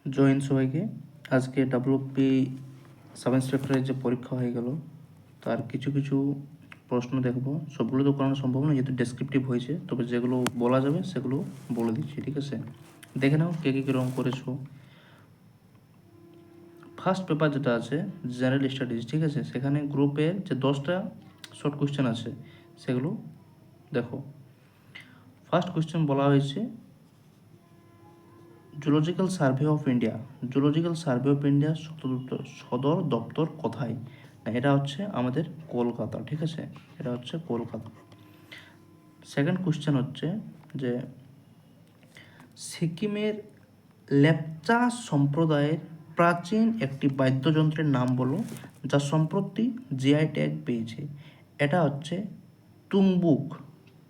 Join সবাইকে। আজকে WP sub ইন্সপেক্টরের যে পরীক্ষা হয়ে গেল তার কিছু কিছু প্রশ্ন দেখব। সবগুলো তো করানো সম্ভব না যেহেতু ডেসক্রিপটিভ হয়েছে, তবে যেগুলো বলা যাবে সেগুলো বলে দিচ্ছি, ঠিক আছে? দেখে নাও কে কী কীরকম করেছো। ফার্স্ট পেপার যেটা আছে জেনারেল স্টাডিজ, ঠিক আছে, সেখানে গ্রুপের যে 10টা শর্ট কোয়েশ্চেন আছে সেগুলো দেখো। ফার্স্ট কোয়েশ্চেন বলা হয়েছে zoological survey of India. Zoological survey of India সদর দপ্তর কোথায়? না, এটা হচ্ছে আমাদের কলকাতা, ঠিক আছে, এটা হচ্ছে কলকাতা। সেকেন্ড কোশ্চেন হচ্ছে যে সিকিমের লেপচা সম্প্রদায়ের প্রাচীন একটি বাদ্যযন্ত্রের নাম বলো যা সম্প্রতি জিআই ট্যাগ পেয়েছে। এটা হচ্ছে তুংবুক।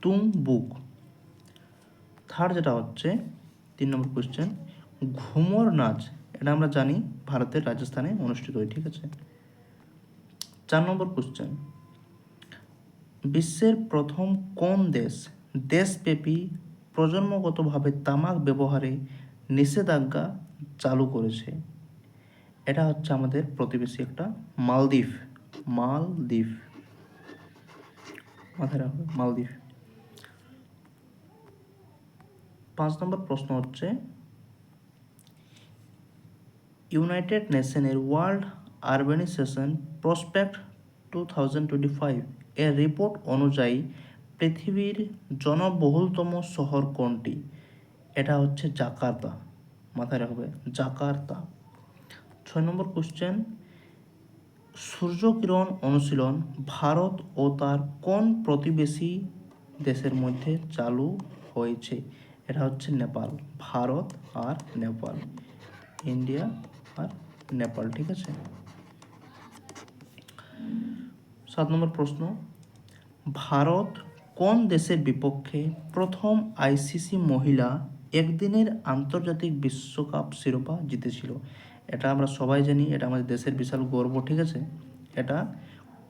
তুংবুক। থার্ড যেটা হচ্ছে 3 নম্বর কোশ্চেন, ঘুমর নাচ, এটা আমরা জানি ভারতের রাজস্থানে অনুষ্ঠিত হয়, ঠিক আছে। 4 নম্বর কোশ্চেন, বিশ্বের প্রথম কোন দেশব্যাপী প্রজন্মগতভাবে তামাক ব্যবহারে নিষেধাজ্ঞা চালু করেছে? এটা হচ্ছে আমাদের প্রতিবেশী একটা মালদ্বীপ। মালদ্বীপ, মাথায় রাখবে, মালদ্বীপ। 5 নম্বর প্রশ্ন হচ্ছে ইউনাইটেড নেশনের ওয়ার্ল্ড আরবানাইজেশন প্রসপেক্ট 2025 এর রিপোর্ট অনুযায়ী পৃথিবীর জনবহুলতম শহর কোনটি? এটা হচ্ছে জাকার্তা, মাথায় রাখবে, জাকার্তা। 6 নম্বর কোশ্চেন, সূর্যকিরণ অনুশীলন ভারত ও তার কোন প্রতিবেশী দেশের মধ্যে চালু হয়েছে? এটা হচ্ছে নেপাল। ভারত আর নেপাল, ইন্ডিয়া আর নেপাল, ঠিক আছে। 7 নম্বর প্রশ্ন, ভারত কোন দেশের বিপক্ষে প্রথম আইসিসি মহিলা একদিনের আন্তর্জাতিক বিশ্বকাপ শিরোপা জিতেছিল? এটা আমরা সবাই জানি, এটা আমাদের দেশের বিশাল গর্ব, ঠিক আছে। এটা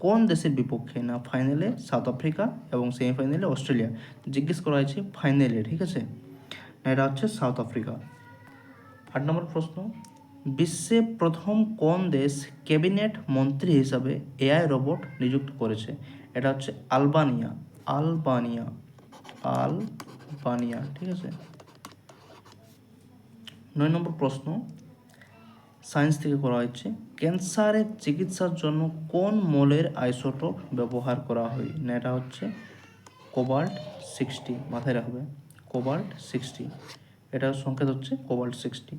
কোন দেশের বিপক্ষে? না, ফাইনালে সাউথ আফ্রিকা এবং সেমিফাইনালে অস্ট্রেলিয়া। জিজ্ঞেস করা হয়েছে ফাইনালে, ঠিক আছে, এটা হচ্ছে সাউথ আফ্রিকা। 8 নম্বর প্রশ্ন, বিশ্বে প্রথম কোন দেশ ক্যাবিনেট মন্ত্রী হিসাবে এআই রোবট নিযুক্ত করেছে? এটা হচ্ছে আলবানিয়া। আলবানিয়া, আলবানিয়া, ঠিক আছে। 9 নম্বর প্রশ্ন সায়েন্স থেকে করা হয়েছে, ক্যান্সারের চিকিৎসার জন্য কোন মৌলের আইসোটোপ ব্যবহার করা হয়? না, এটা হচ্ছে কোবাল্ট 60, মাথায় রাখবে, কোবাল্ট 60, এটার সংকেত হচ্ছে কোবাল্ট 60।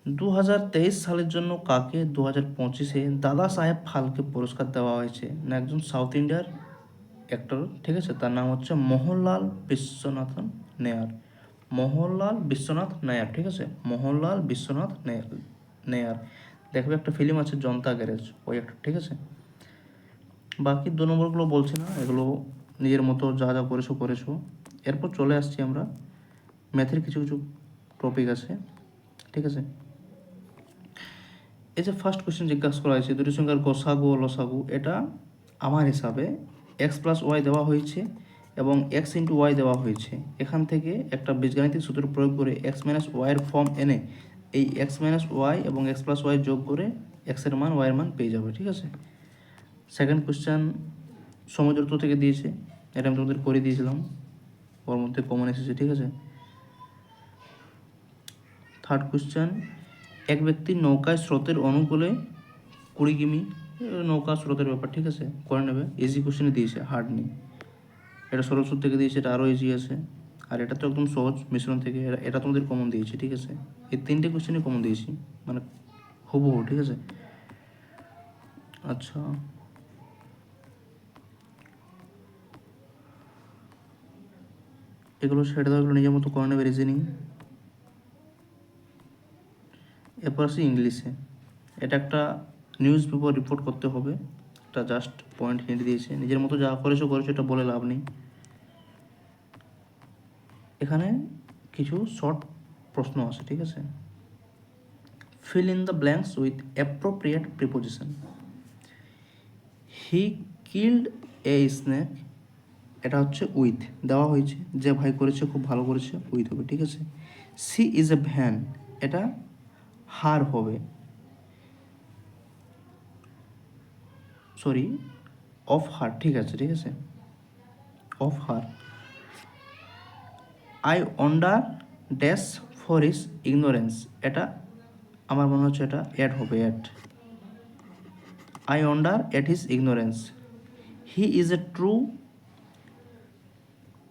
2023 সালের জন্য কাকে 2025-এ দাদা সাহেব ফালকে পুরস্কার দেওয়া হয়েছে? না, একজন সাউথ ইন্ডিয়ার অ্যাক্টর, ঠিক আছে, তার নাম হচ্ছে মোহনলাল বিশ্বনাথন নায়ার। মোহনলাল বিশ্বনাথ নায়ার, ঠিক আছে, মোহনলাল বিশ্বনাথ নায়ার। দেখবে একটা ফিল্ম আছে জনতা গ্যারেজ, ওই একটা, ঠিক আছে। বাকি 2 নম্বরগুলো বলছি না, এগুলো নিজের মতো যা যা করেছো। এরপর চলে আসছি আমরা ম্যাথের কিছু কিছু টপিক আছে, ঠিক আছে। এই যে ফার্স্ট কোয়েশ্চেন জিজ্ঞাসা করা হয়েছে দুটি সংখ্যার গসাগু ও লসাগু, এটা আমার হিসাবে এক্স প্লাস ওয়াই দেওয়া হয়েছে এবং এক্স ইন্টু ওয়াই দেওয়া হয়েছে। এখান থেকে একটা বীজগাণিতিক সূত্র প্রয়োগ করে এক্স মাইনাস ওয়াইয়ের ফর্ম এনে এই এক্স মাইনাস ওয়াই এবং এক্স প্লাস ওয়াই যোগ করে এক্সের মান ওয়াইয়ের মান পেয়ে যাবে, ঠিক আছে। সেকেন্ড কোয়েশ্চেন সমুদ্রত্ব থেকে দিয়েছে, এটা আমি তোমাদের করে দিয়েছিলাম, ওর মধ্যে কমন এসেছে, ঠিক আছে। থার্ড কোয়েশ্চেন, এক ব্যক্তির নৌকায় স্রোতের অনুকূলে 20 কিমি, নৌকা স্রোতের ব্যাপার, ঠিক আছে, করে নেবে। ইজি কোশ্চেনে দিয়েছে, হার্ড নেই। এটা সরল সূত্র থেকে দিয়েছে, এটা আরও ইজি আছে। আর এটা তো একদম সহজ মিশ্রণ থেকে, এটা তোমাদের কমন দিয়েছে, ঠিক আছে। এই 3টে কোশ্চেনই কমন দিয়েছি, মানে হুবহু, ঠিক আছে। আচ্ছা, এগুলো সেটা দেওয়া, এগুলো নিজের মতো করে নেবে, রিজনিং। এরপর আসি ইংলিশে। এটা একটা নিউজ পেপার রিপোর্ট করতে হবে, এটা জাস্ট পয়েন্ট হিন্ট দিয়েছে, নিজের মতো যা করেছো এটা বলে লাভ নেই। এখানে কিছু শর্ট প্রশ্ন আছে, ঠিক আছে। fill in the blanks with appropriate preposition. He killed a snake, এটা হচ্ছে উইথ দেওয়া হয়েছে, যে ভাই করেছে খুব ভালো করেছে, উইথ হবে, ঠিক আছে। সি ইজ এ ভ্যান, এটা হার হবে, সরি অফ হার, ঠিক আছে ঠিক আছে, of her. I wonder dash for his ignorance, এটা আমার মনে হচ্ছে এটা অ্যাড হবে, add. I wonder at his ignorance. He is a true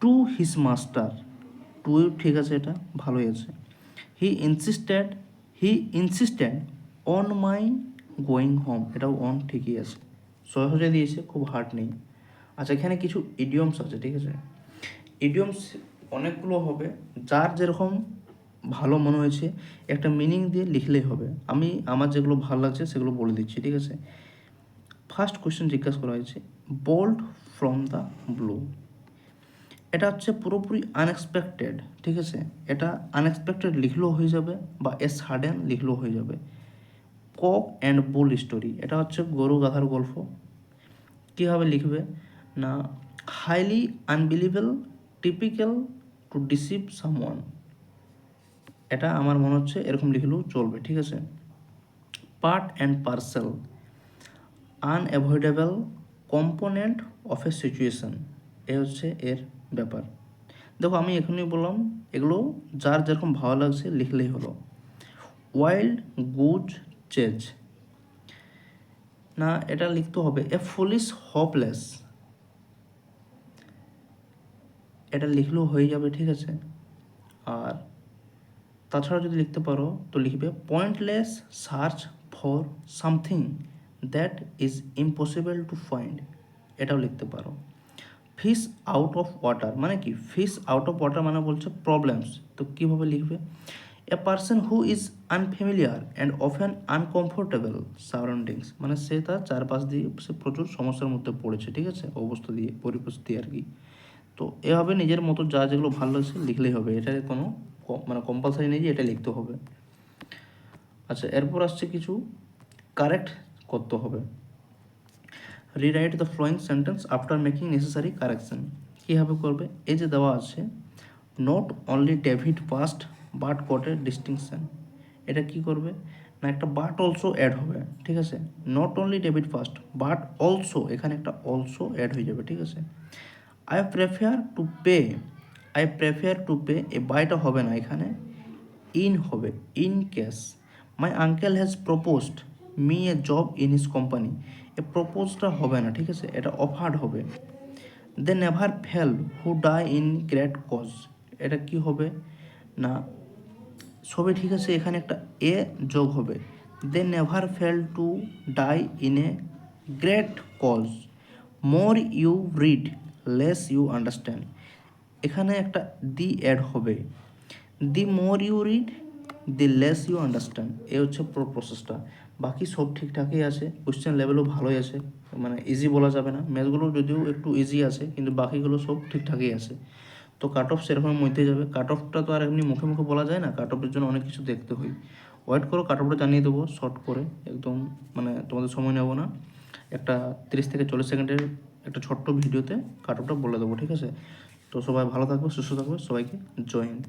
to his master, to ঠিক আছে, এটা ভালোই আছে। He insisted, he insisted on my going home, এটাও অন ঠিকই আছে, সহজে দিয়েছে, খুব হার্ড নেই। আচ্ছা এখানে কিছু ইডিয়মস আছে, ঠিক আছে। ইডিয়মস অনেকগুলো হবে, যার যেরকম ভালো মনে হয়েছে একটা মিনিং দিয়ে লিখলেই হবে। আমি আমার যেগুলো ভালো লাগছে সেগুলো বলে দিচ্ছি, ঠিক আছে। ফার্স্ট কোয়েশ্চেন জিজ্ঞাসা করা হয়েছে, বোল্ড ফ্রম দ্য ব্লু, এটা হচ্ছে পুরোপুরি আনএক্সপেক্টেড, ঠিক আছে। এটা আনএক্সপেক্টেড লিখলেও হয়ে যাবে বা এ সাডেন লিখলেও হয়ে যাবে। কক অ্যান্ড বুল স্টোরি, এটা হচ্ছে গরু গাধার গল্প। কীভাবে লিখবে না, highly unbelievable, typical to deceive someone, এটা আমার মনে হচ্ছে এরকম লিখলেও চলবে, ঠিক আছে। Part and parcel, unavoidable component of a situation, এ হচ্ছে এর ব্যাপার। দেখো আমি এখনই বললাম, এগুলো যার যেরকম ভালো লাগছে লিখলেই হলো। ওয়াইল্ড গুজ চেজ, না এটা লিখতে হবে এ ফুলিশ হোপলেস, এটা লিখলেও হয়ে যাবে, ঠিক আছে। আর তাছাড়া যদি লিখতে পারো তো লিখবে pointless search for something that is impossible to find, এটাও লিখতে পারো। ফিশ আউট অফ ওয়াটার মানে কি, ফিশ আউট অফ ওয়াটার মানে বলছে প্রবলেমস, তো কীভাবে লিখবে, a person who is unfamiliar and often uncomfortable surroundings, মানে সে তার চারপাশ দিয়ে সে প্রচুর সমস্যার মধ্যে পড়েছে, ঠিক আছে, অবস্থা দিয়ে পরিস্থিতি আর কি। তো এভাবে নিজের মতো যা যেগুলো ভালো লাগছে লিখলেই হবে, এটার কোনো মানে কম্পালসারি নেই যে এটা লিখতে হবে। আচ্ছা এরপর আসছে কিছু কারেক্ট করতে হবে। Rewrite the following sentence after making necessary correction, কীভাবে করবে, এই যে দেওয়া আছে not only David past but got a distinction, এটা কি করবে না একটা বাট অলসো অ্যাড হবে, ঠিক আছে। Not only David first but also, এখানে একটা অলসো অ্যাড হয়ে যাবে, ঠিক আছে। আই প্রেফার টু পে, এ বাইটা হবে না এখানে, ইন হবে, in case. My uncle has proposed me a job in his company, এ প্রপোজটা হবে না, ঠিক আছে, এটা অফার্ড হবে। They never fail who die in great cause, এটা কি হবে না সবই ঠিক আছে, এখানে একটা এ যোগ হবে। They never fail to die in a great cause. More you read less you understand, এখানে একটা দি অ্যাড হবে। The more you read the less you understand, এ হচ্ছে পুরো প্রসেসটা। বাকি সব ঠিকঠাকই আছে, কোশ্চেন লেভেলও ভালোই আছে, মানে ইজি বলা যাবে না, ম্যাথগুলো যদিও একটু ইজি আছে কিন্তু বাকিগুলো সব ঠিকঠাকই আছে। তো কাট অফ সেরকমের মধ্যে যাবে, কাট অফটা তো আর এমনি মুখে মুখে বলা যায় না, কাট অফের জন্য অনেক কিছু দেখতে হয়। ওয়েট করো, কাট অফটা জানিয়ে দেবো শর্ট করে একদম, মানে তোমাদের সময় নেবো না, একটা 30 থেকে 40 সেকেন্ডের একটা ছোট্ট ভিডিওতে কাট অফটা বলে দেবো, ঠিক আছে। তো সবাই ভালো থাকবে, সুস্থ থাকবে, সবাইকে জয় হিন্দ।